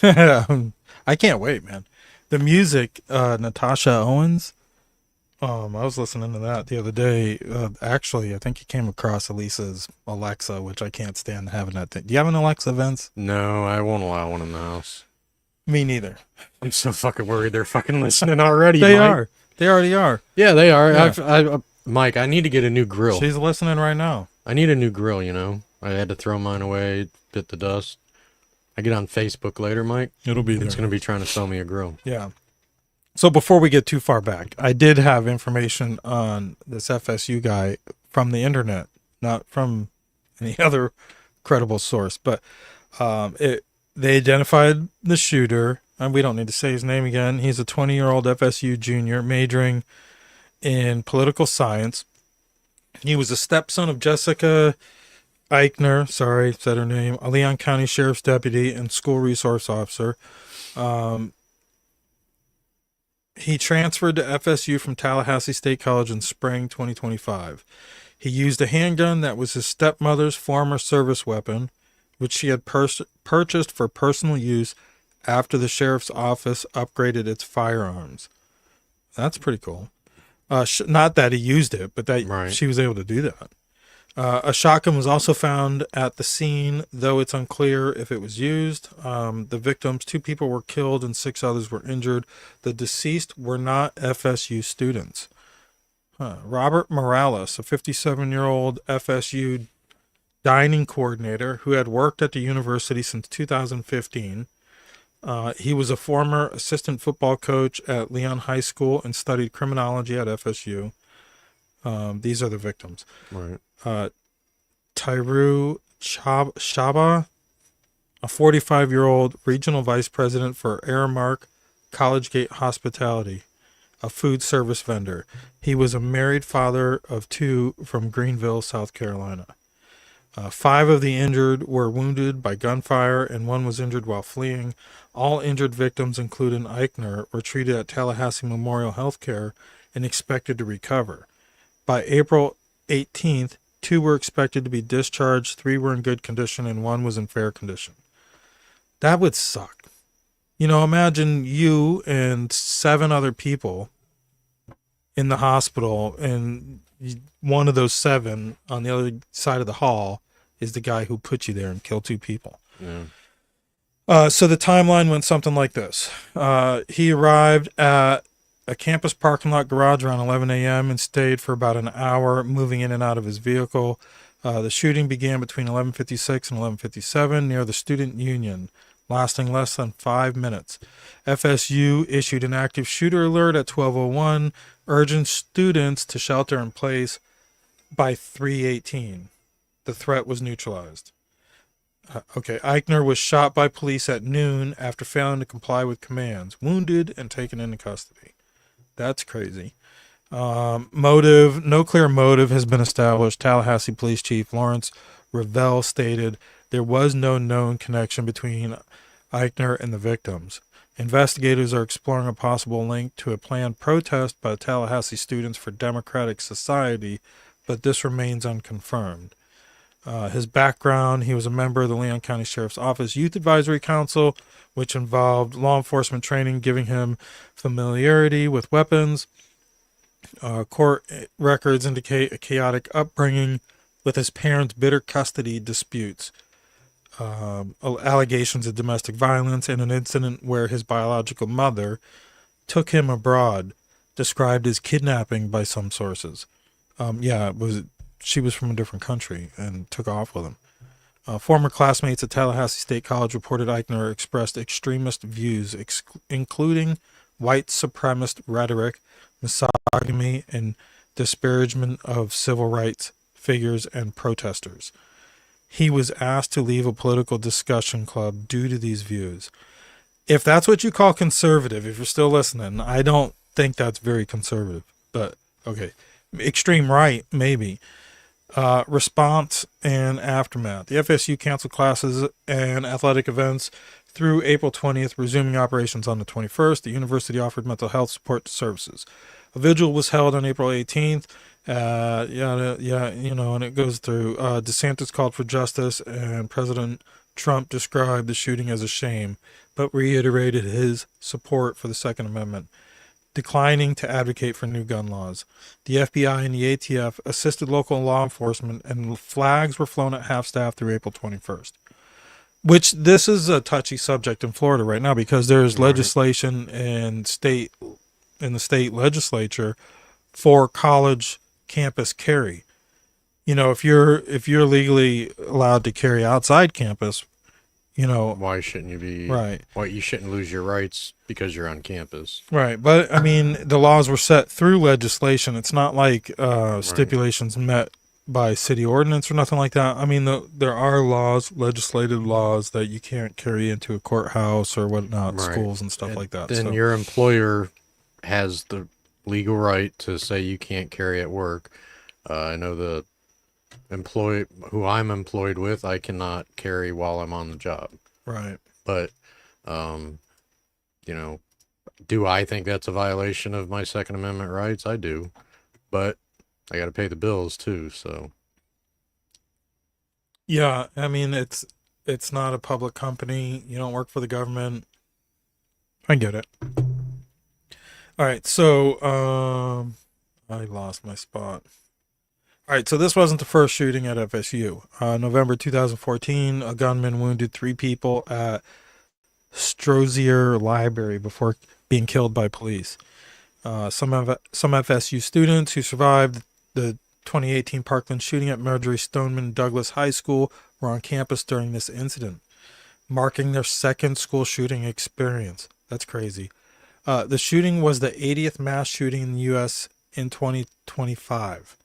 I can't wait, man. The music, Natasha Owens. I was listening to that the other day. Actually, I think you came across Elisa's Alexa, which I can't stand having that thing. Do you have an Alexa, Vince? No, I won't allow one in the house. Me neither. I'm so fucking worried they're fucking listening already. They Mike. are. They already are. Yeah, they are. Yeah. Mike, I need to get a new grill. She's listening right now. I need a new grill, you know. I had to throw mine away, bit the dust. I get on Facebook later, Mike. It'll be It's there. going to be trying to sell me a grill. Yeah. So before we get too far back, I did have information on this FSU guy from the internet, not from any other credible source, but they identified the shooter, and we don't need to say his name again. He's a 20-year-old FSU junior majoring in political science. He was a stepson of Jessica Eichner, sorry, said her name, a Leon County Sheriff's deputy and school resource officer. He transferred to FSU from Tallahassee State College in spring 2025. He used a handgun that was his stepmother's former service weapon, which she had purchased for personal use after the sheriff's office upgraded its firearms. That's pretty cool. Not that he used it, but that Right. she was able to do that. A shotgun was also found at the scene, though it's unclear if it was used. The victims, 2 people were killed and 6 others were injured. The deceased were not FSU students. Robert Morales, a 57-year-old FSU dining coordinator who had worked at the university since 2015. He was a former assistant football coach at Leon High School and studied criminology at FSU. These are the victims. Right. Tyru Shaba, a 45-year-old regional vice president for Aramark College Gate Hospitality, a food service vendor. He was a married father of 2 from Greenville, South Carolina. 5 of the injured were wounded by gunfire, and 1 was injured while fleeing. All injured victims, including Eichner, were treated at Tallahassee Memorial Healthcare and expected to recover. By April 18th, 2 were expected to be discharged, 3 were in good condition, and 1 was in fair condition. That would suck. You know, imagine you and 7 other people in the hospital, and one of those 7 on the other side of the hall is the guy who put you there and killed 2 people. Yeah. So the timeline went something like this. He arrived at a campus parking lot garage around 11 a.m. and stayed for about an hour, moving in and out of his vehicle. The shooting began between 11:56 and 11:57 near the Student Union, lasting less than 5 minutes. FSU issued an active shooter alert at 12:01, urging students to shelter in place. By 3:18, the threat was neutralized. Eichner was shot by police at noon after failing to comply with commands, wounded and taken into custody. That's crazy. Motive, no clear motive has been established. Tallahassee Police Chief Lawrence Revelle stated there was no known connection between Eichner and the victims. Investigators are exploring a possible link to a planned protest by Tallahassee Students for Democratic Society, but this remains unconfirmed. His background, he was a member of the Leon County Sheriff's Office Youth Advisory Council, which involved law enforcement training, giving him familiarity with weapons. Court records indicate a chaotic upbringing with his parents' bitter custody disputes, allegations of domestic violence, and an incident where his biological mother took him abroad, described as kidnapping by some sources. She was from a different country and took off with him. Former classmates at Tallahassee State College reported Eichner expressed extremist views, including white supremacist rhetoric, misogyny, and disparagement of civil rights figures and protesters. He was asked to leave a political discussion club due to these views. If that's what you call conservative, if you're still listening, I don't think that's very conservative, but okay. Extreme right, maybe. Response and aftermath. The FSU canceled classes and athletic events through April 20th, resuming operations on the 21st. The university offered mental health support services. A vigil was held on April 18th. And it goes through. DeSantis called for justice, and President Trump described the shooting as a shame, but reiterated his support for the Second Amendment, declining to advocate for new gun laws. The FBI and the ATF assisted local law enforcement, and flags were flown at half-staff through April 21st. Which, this is a touchy subject in Florida right now, because there's legislation in the state legislature for college campus carry. You know, if you're legally allowed to carry outside campus, you know, Why shouldn't you be right? Why you shouldn't lose your rights because you're on campus? Right, but I mean, the laws were set through legislation. It's not like stipulations met by city ordinance or nothing like that. I mean, there are laws, legislative laws, that you can't carry into a courthouse or whatnot, Right. schools and stuff like that. Then So, your employer has the legal right to say you can't carry at work. I know the employee who I'm employed with, I cannot carry while I'm on the job. right. But, you know, do I think that's a violation of my Second Amendment rights? I do, but I got to pay the bills too. So Yeah, I mean, it's not a public company. You don't work for the government. I get it. All right, so I lost my spot. All right, so this wasn't the first shooting at FSU. November 2014, a gunman wounded 3 people at Strozier Library before being killed by police. Some FSU students who survived the 2018 Parkland shooting at Marjorie Stoneman Douglas High School were on campus during this incident, marking their second school shooting experience. That's crazy. The shooting was the 80th mass shooting in the U.S. in 2025,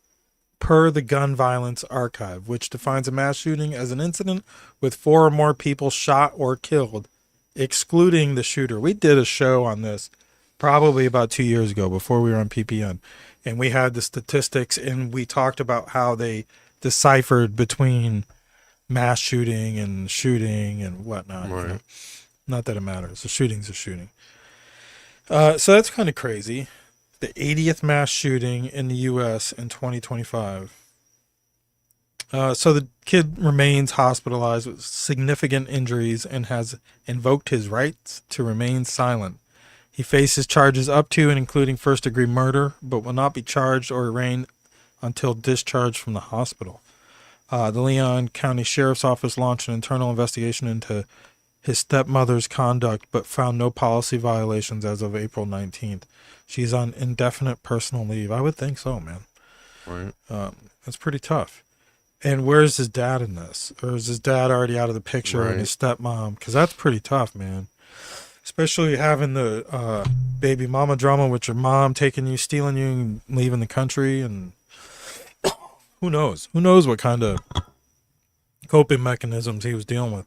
per the Gun Violence Archive, which defines a mass shooting as an incident with 4 or more people shot or killed, excluding the shooter. We did a show on this probably about 2 years ago before we were on PPN, and we had the statistics, and we talked about how they deciphered between mass shooting and whatnot. Right. You know? Not that it matters. A shooting's a shooting. So that's kind of crazy. The 80th mass shooting in the U.S. in 2025. So the kid remains hospitalized with significant injuries and has invoked his rights to remain silent. He faces charges up to and including first-degree murder, but will not be charged or arraigned until discharged from the hospital. The Leon County Sheriff's Office launched an internal investigation into his stepmother's conduct, but found no policy violations as of April 19th. She's on indefinite personal leave. I would think so, man. right. That's pretty tough. And where's his dad in this? Or is his dad already out of the picture, and Right. his stepmom? Because that's pretty tough, man. Especially having the baby mama drama with your mom taking you, stealing you, and leaving the country. And who knows? Who knows what kind of coping mechanisms he was dealing with.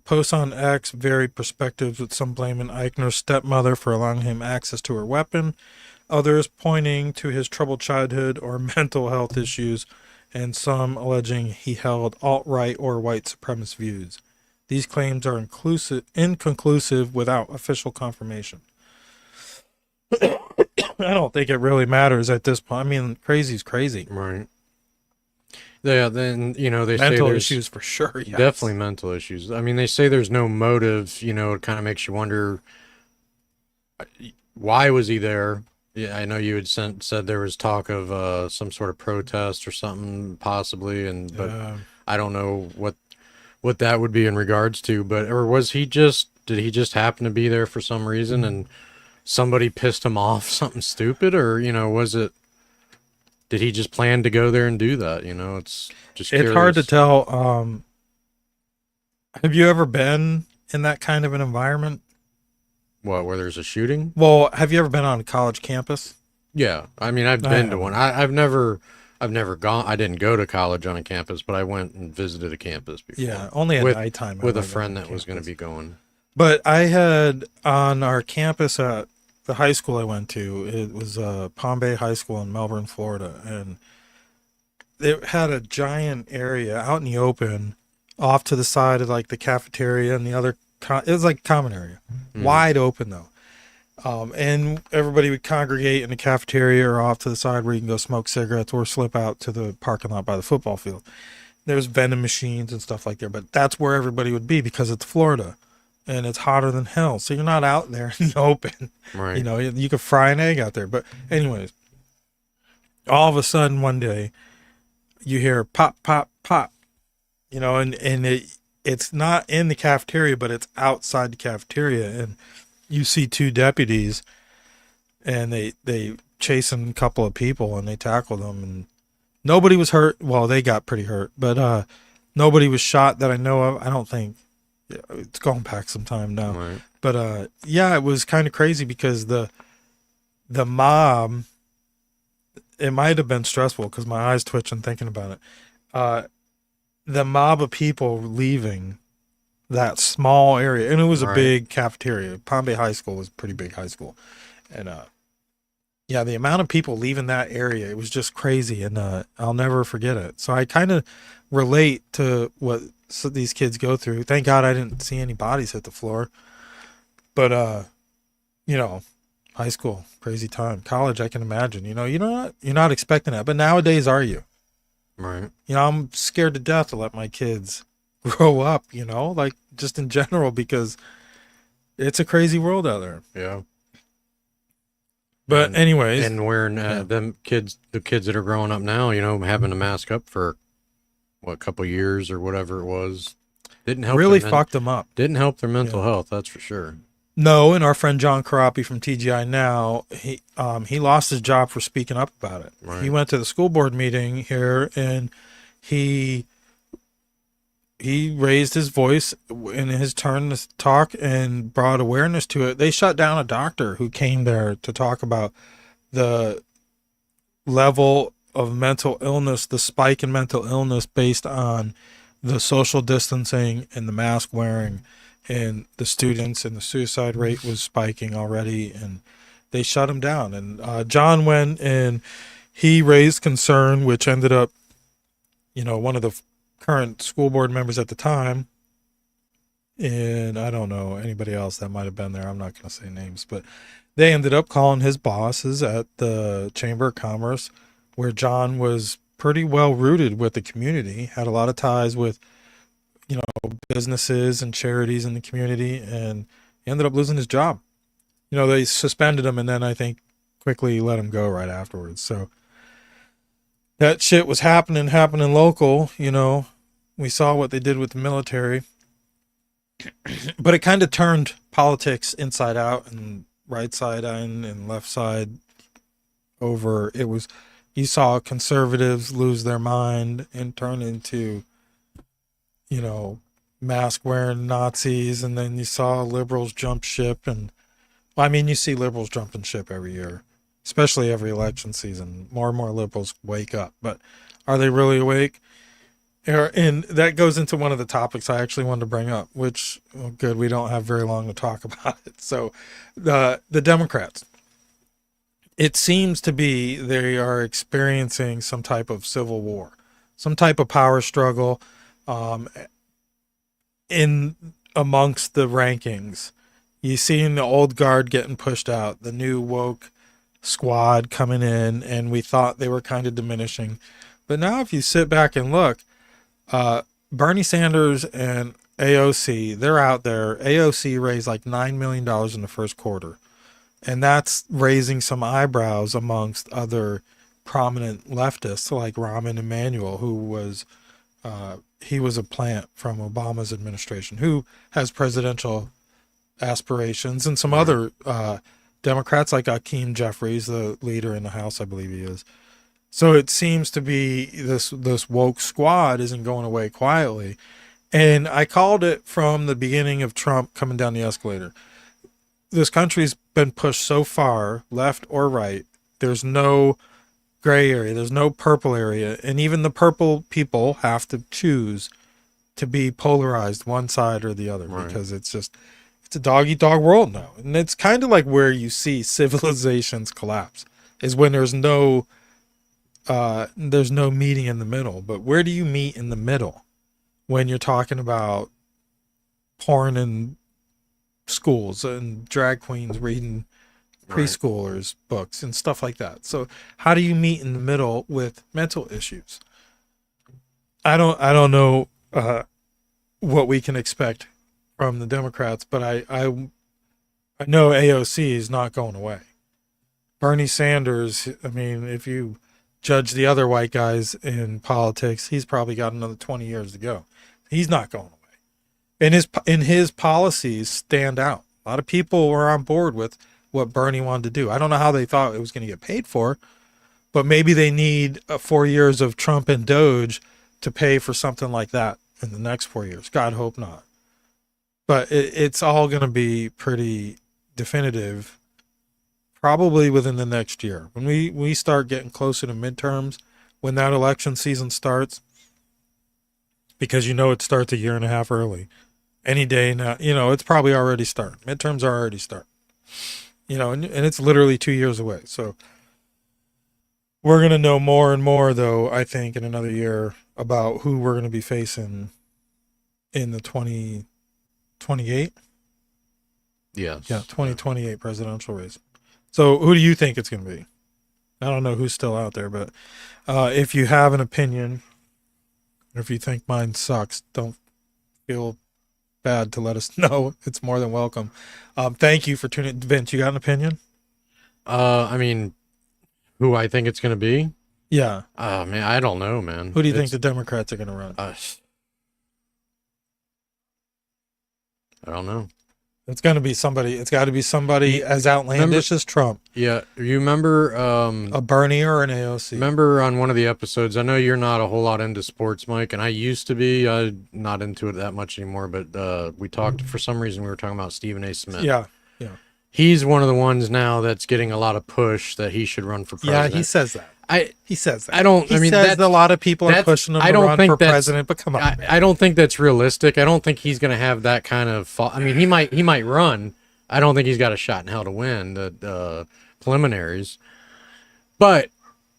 Posts on X varied perspectives, with some blaming Eichner's stepmother for allowing him access to her weapon, others pointing to his troubled childhood or mental health issues, and some alleging he held alt-right or white supremacist views. These claims are inconclusive without official confirmation. I don't think it really matters at this point. I mean, crazy's crazy. Right. Yeah, then, you know, they say Mental there's issues for sure. Yes. definitely mental issues. I mean, they say there's no motive, you know, it kind of makes you wonder, why was he there? Yeah, I know you had said there was talk of some sort of protest or something possibly, but I don't know what that would be in regards to, but or did he just happen to be there for some reason and somebody pissed him off, something stupid, or, you know, did he just plan to go there and do that? You know, it's just It's hard to curious. tell. Have you ever been in that kind of an environment? What, where there's a shooting? Well, have you ever been on a college campus? Yeah, I mean, I've I been to haven't. one. I've never gone. I didn't go to college on a campus, but I went and visited a campus before. Yeah, only at with nighttime. with a have I been friend on that was going to campus. be going. But I had on our campus at the high school I went to, it was Palm Bay High School in Melbourne, Florida. And it had a giant area out in the open off to the side of like the cafeteria and the other, it was like common area, wide open though. And everybody would congregate in the cafeteria or off to the side where you can go smoke cigarettes or slip out to the parking lot by the football field. There's vending machines and stuff like there, but that's where everybody would be because it's Florida and it's hotter than hell. So you're not out there in the open. Right. You know, you could fry an egg out there. But anyways, all of a sudden one day you hear pop, pop, pop, you know, and it's not in the cafeteria, but it's outside the cafeteria. And you see two deputies and they chasing a couple of people and they tackle them and nobody was hurt. Well, they got pretty hurt, but nobody was shot that I know of. I don't think. Yeah, it's gone back some time now. Right. But yeah, it was kind of crazy because the mob, it might have been stressful because my eyes twitching thinking about it. The mob of people leaving that small area, and it was a Right. big cafeteria. Palm Bay High School was a pretty big high school, and yeah, the amount of people leaving that area, it was just crazy, and I'll never forget it. So I kind of relate to what these kids go through. Thank God I didn't see any bodies hit the floor, but you know, high school, crazy time. College, I can imagine. You know, you're not expecting that, but nowadays, are you? Right. You know, I'm scared to death to let my kids grow up. You know, like just in general because it's a crazy world out there. Yeah. But And- anyways, And wearing the kids that are growing up now, you know, having to mask up for what, couple years or whatever it was, didn't help. really their fucked them up. Didn't help their mental health. That's for sure. No, and our friend John Karapi from TGI Now, he lost his job for speaking up about it. Right. He went to the school board meeting here and he raised his voice in his turn to talk and brought awareness to it. They shut down a doctor who came there to talk about the level of mental illness, the spike in mental illness based on the social distancing and the mask wearing and the students, and the suicide rate was spiking already, and they shut him down. And John went and he raised concern, which ended up, you know, one of the current school board members at the time, and I don't know anybody else that might have been there. I'm not going to say names, but they ended up calling his bosses at the Chamber of Commerce, where John was pretty well rooted with the community, had a lot of ties with, you know, businesses and charities in the community, and he ended up losing his job. You know, they suspended him and then I think quickly let him go right afterwards. So that shit was happening local, you know. We saw what they did with the military. But it kind of turned politics inside out and right side in and left side over. It was, you saw conservatives lose their mind and turn into, you know, mask wearing Nazis, and then you saw liberals jump ship. And well, I mean, you see liberals jumping ship every year, especially every election season. More and more liberals wake up, but are they really awake? And that goes into one of the topics I actually wanted to bring up, which, well, good, we don't have very long to talk about it. So the Democrats, it seems to be they are experiencing some type of civil war, some type of power struggle in amongst the rankings. You seeing the old guard getting pushed out, the new woke squad coming in, and we thought they were kind of diminishing. But now if you sit back and look, Bernie Sanders and AOC, they're out there. AOC raised like $9 million in the first quarter. And that's raising some eyebrows amongst other prominent leftists like Rahm Emanuel, who was, he was a plant from Obama's administration, who has presidential aspirations, and some other Democrats like Hakeem Jeffries, the leader in the House, I believe he is. So it seems to be this woke squad isn't going away quietly. And I called it from the beginning of Trump coming down the escalator. This country's been pushed so far, left or right. There's no gray area. There's no purple area. And even the purple people have to choose to be polarized one side or the other, because it's a dog eat dog world now. And it's kind of like where you see civilizations collapse, is when there's no meeting in the middle. But where do you meet in the middle when you're talking about porn in schools and drag queens reading preschoolers books and stuff like that? So how do you meet in the middle with mental issues? I don't know what we can expect from the Democrats, but I know AOC is not going away. Bernie Sanders, I mean, if you judge the other white guys in politics, he's probably got another 20 years to go. He's not going away. And his policies stand out. A lot of people were on board with what Bernie wanted to do. I don't know how they thought it was going to get paid for, but maybe they need 4 years of Trump and Doge to pay for something like that in the next 4 years. God hope not. But it's all going to be pretty definitive probably within the next year. When we start getting closer to midterms, when that election season starts, because it starts a year and a half early. Any day now, it's probably already starting. Midterms are already starting. And it's literally 2 years away. So we're going to know more and more, though, I think, in another year about who we're going to be facing in the 2028. Yes. Yeah, 2028 presidential race. So who do you think it's going to be? I don't know who's still out there, but if you have an opinion, or if you think mine sucks, don't feel bad to let us know. It's more than welcome. Thank you for tuning in. Vince, you got an opinion? I mean, who I think it's going to be? Yeah. Man, I don't know, man. Who do you think the Democrats are going to run? I don't know. It's going to be somebody. It's got to be somebody as outlandish as Trump. Yeah, you remember A Bernie or an AOC. remember on one of the episodes, I know you're not a whole lot into sports, Mike, and I used to be. I'm not into it that much anymore, but we talked, for some reason, we were talking about Stephen A. Smith. Yeah. He's one of the ones now that's getting a lot of push that he should run for president. Yeah, he says that. He says that. I don't. He I mean, says a lot of people are that's- pushing him I to don't run think for that's- president, but come on, man. I don't think that's realistic. I don't think he's going to have that kind of. I mean, he might run. I don't think he's got a shot in hell to win the preliminaries. But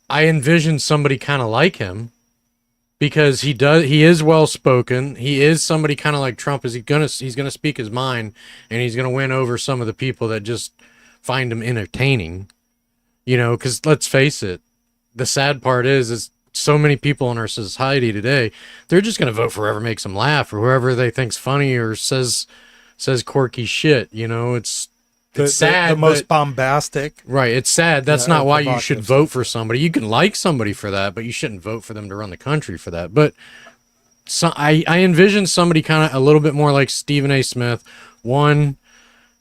I envision somebody kind of like him, because he is well spoken. He is somebody kind of like Trump. He's gonna speak his mind, and he's gonna win over some of the people that just find him entertaining. Because let's face it, the sad part is so many people in our society today, they're just gonna vote for whoever makes them laugh, or whoever they think's funny or says quirky shit. It's sad. The most bombastic. Right. It's sad. That's Yeah, not why you should provocative vote for somebody. You can like somebody for that, but you shouldn't vote for them to run the country for that. But I envision somebody kind of a little bit more like Stephen A. Smith. One,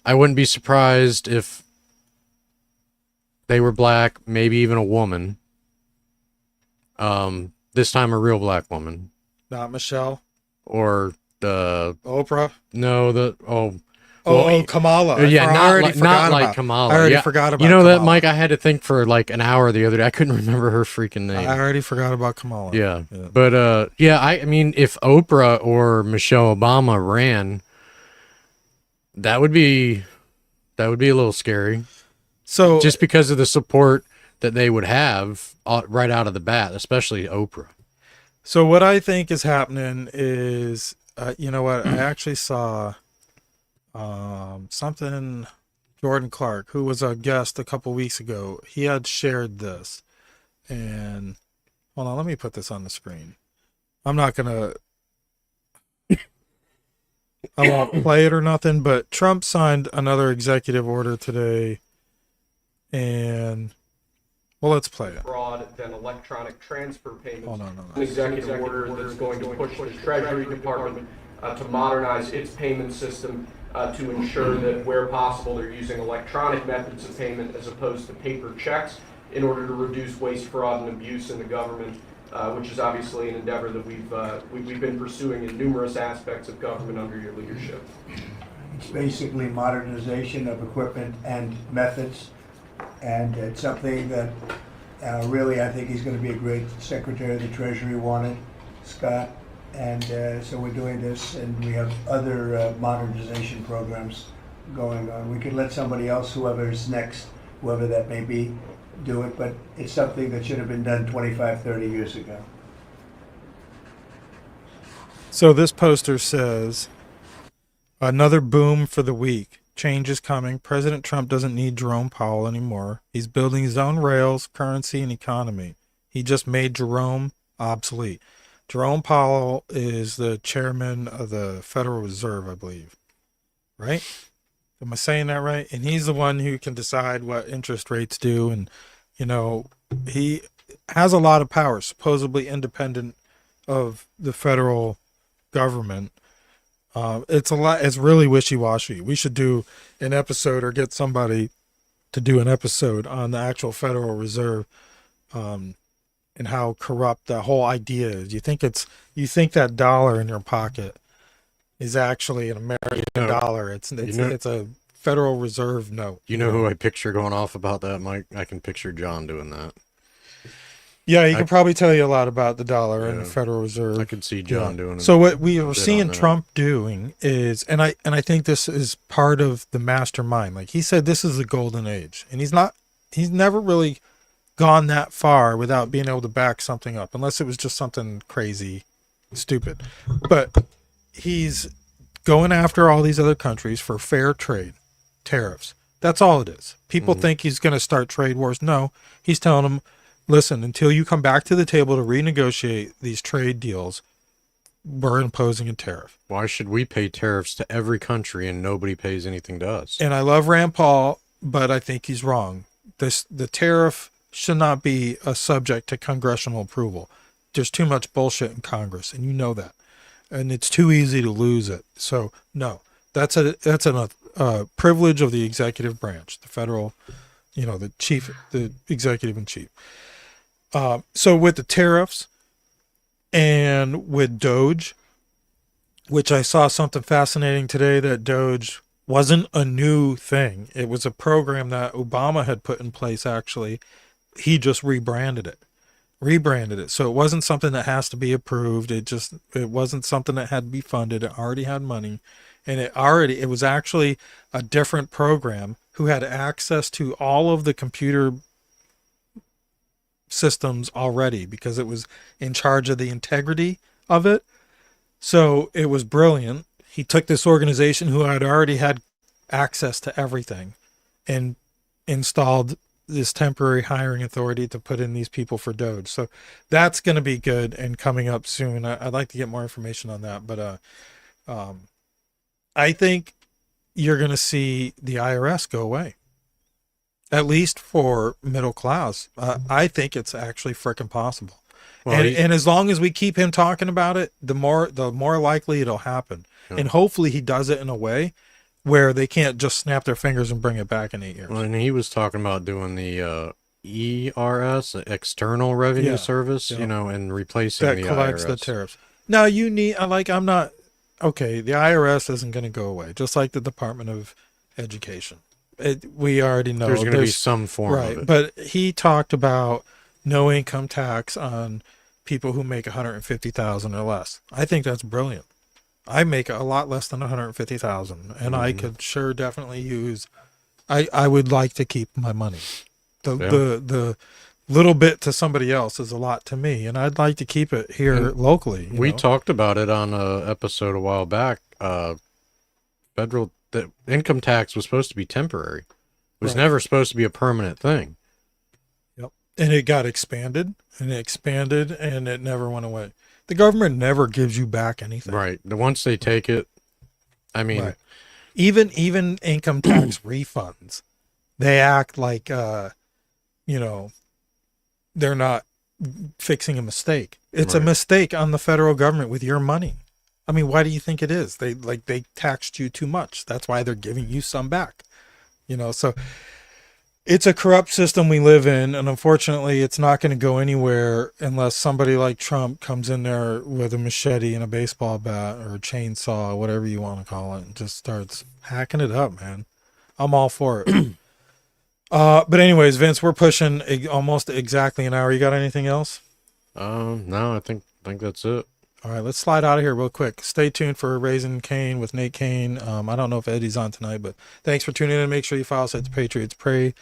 I wouldn't be surprised if they were black, maybe even a woman. This time a real black woman. Not Michelle. Or the Oprah. no, Kamala. yeah, I already not forgot like about- Kamala. I already Yeah. forgot about You know that, Kamala. Mike? I had to think for like an hour the other day. I couldn't remember her freaking name. I already forgot about Kamala. Yeah. But yeah, I mean, if Oprah or Michelle Obama ran, that would be a little scary, So just because of the support that they would have right out of the bat, especially Oprah. So what I think is happening is, you know what? I actually saw something. Jordan Clark, who was a guest a couple weeks ago, he had shared this. And hold on, let me put this on the screen. I'm not gonna. I won't play it or nothing. But Trump signed another executive order today, and well, let's play it. Fraud than electronic transfer payments. Hold on. An executive order that's going to push the Treasury Department to modernize its payment system to ensure that where possible they're using electronic methods of payment as opposed to paper checks in order to reduce waste, fraud, and abuse in the government. which is obviously an endeavor that we've been pursuing in numerous aspects of government under your leadership. It's basically modernization of equipment and methods, and it's something that really I think he's going to be a great Secretary of the Treasury wanted, Scott, and so we're doing this, and we have other modernization programs going on. We could let somebody else, whoever's next, whoever that may be, do it, but it's something that should have been done 25, 30 years ago. So this poster says, another boom for the week. Change is coming. President Trump doesn't need Jerome Powell anymore. He's building his own rails, currency, and economy. He just made Jerome obsolete. Jerome Powell is the chairman of the Federal Reserve, I believe. Right? Am I saying that right? And he's the one who can decide what interest rates do. And, you know, he has a lot of power, supposedly independent of the federal government. It's a lot. It's really wishy-washy. We should do an episode or get somebody to do an episode on the actual Federal Reserve, and how corrupt that whole idea is. You think that dollar in your pocket is actually an American dollar. It's a Federal Reserve note. You know who I picture going off about that, Mike? I can picture John doing that. Yeah, he could probably tell you a lot about the dollar and the Federal Reserve. I could see John doing it. So what we are seeing Trump doing is, and I think this is part of the mastermind. Like he said, this is the golden age, and he's never really gone that far without being able to back something up, unless it was just something crazy, stupid. But he's going after all these other countries for fair trade, tariffs. That's all it is. People think he's going to start trade wars. No, he's telling them, listen, until you come back to the table to renegotiate these trade deals, we're imposing a tariff. Why should we pay tariffs to every country and nobody pays anything to us? And I love Rand Paul, but I think he's wrong. The tariff should not be a subject to congressional approval. There's too much bullshit in Congress, and you know that. And it's too easy to lose it. So, no, that's a privilege of the executive branch, the federal, the executive in chief. So with the tariffs and with Doge, which I saw something fascinating today, that Doge wasn't a new thing. It was a program that Obama had put in place, actually. He just rebranded it. So it wasn't something that has to be approved. It wasn't something that had to be funded. It already had money. And it was actually a different program who had access to all of the computer systems already, because it was in charge of the integrity of it. So it was brilliant. He took this organization who had already had access to everything and installed this temporary hiring authority to put in these people for Doge. So that's going to be good and coming up soon. I'd like to get more information on that, but I think you're going to see the IRS go away, at least for middle class. I think it's actually freaking possible. Well, and as long as we keep him talking about it, the more likely it'll happen. Yeah. And hopefully he does it in a way where they can't just snap their fingers and bring it back in 8 years. Well, and he was talking about doing the ERS, External Revenue Service, and replacing the IRS. That collects the tariffs. Now the IRS isn't going to go away, just like the Department of Education. We already know there's going to be some form of it. But he talked about no income tax on people who make $150,000 or less. I think that's brilliant. I make a lot less than $150,000, and I could definitely use. I would like to keep my money. The little bit to somebody else is a lot to me, and I'd like to keep it here locally. We talked about it on an episode a while back. The income tax was supposed to be temporary. It was never supposed to be a permanent thing. Yep. And it got expanded, and it never went away. The government never gives you back anything. Right. Once they take it, I mean, even income tax refunds, they act like, they're not fixing a mistake. It's a mistake on the federal government with your money. I mean, why do you think it is? They taxed you too much. That's why they're giving you some back. So It's a corrupt system we live in, and unfortunately, it's not going to go anywhere unless somebody like Trump comes in there with a machete and a baseball bat or a chainsaw, whatever you want to call it, and just starts hacking it up, man. I'm all for it. But anyways, Vince, we're pushing almost exactly an hour. You got anything else? No, I think that's it. All right, let's slide out of here real quick. Stay tuned for Raising Cain with Nate Kane. I don't know if Eddie's on tonight, but thanks for tuning in. Make sure you follow us at the Patriots Pray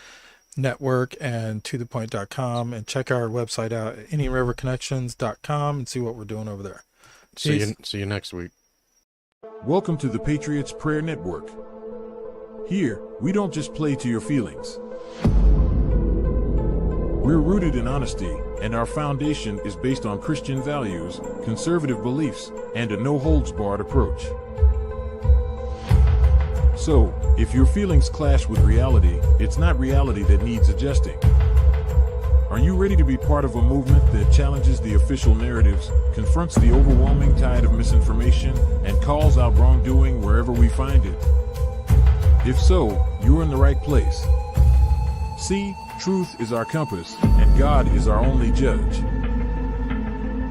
Network and tothepoint.com, and check our website out at IndianRiverConnections.com and see what we're doing over there. See Peace. you next week. Welcome to the Patriots Prayer Network. Here, we don't just play to your feelings. We're rooted in honesty, and our foundation is based on Christian values, conservative beliefs, and a no-holds-barred approach. So, if your feelings clash with reality, it's not reality that needs adjusting. Are you ready to be part of a movement that challenges the official narratives, confronts the overwhelming tide of misinformation, and calls out wrongdoing wherever we find it? If so, you're in the right place. See, truth is our compass, and God is our only judge.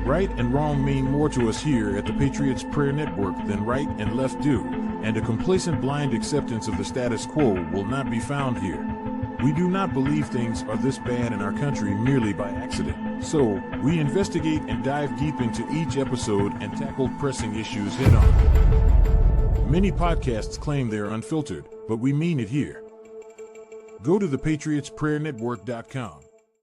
Right and wrong mean more to us here at the Patriots Prayer Network than right and left do, and a complacent blind acceptance of the status quo will not be found here. We do not believe things are this bad in our country merely by accident. So, we investigate and dive deep into each episode and tackle pressing issues head on. Many podcasts claim they are unfiltered, but we mean it here. Go to thepatriotsprayernetwork.com.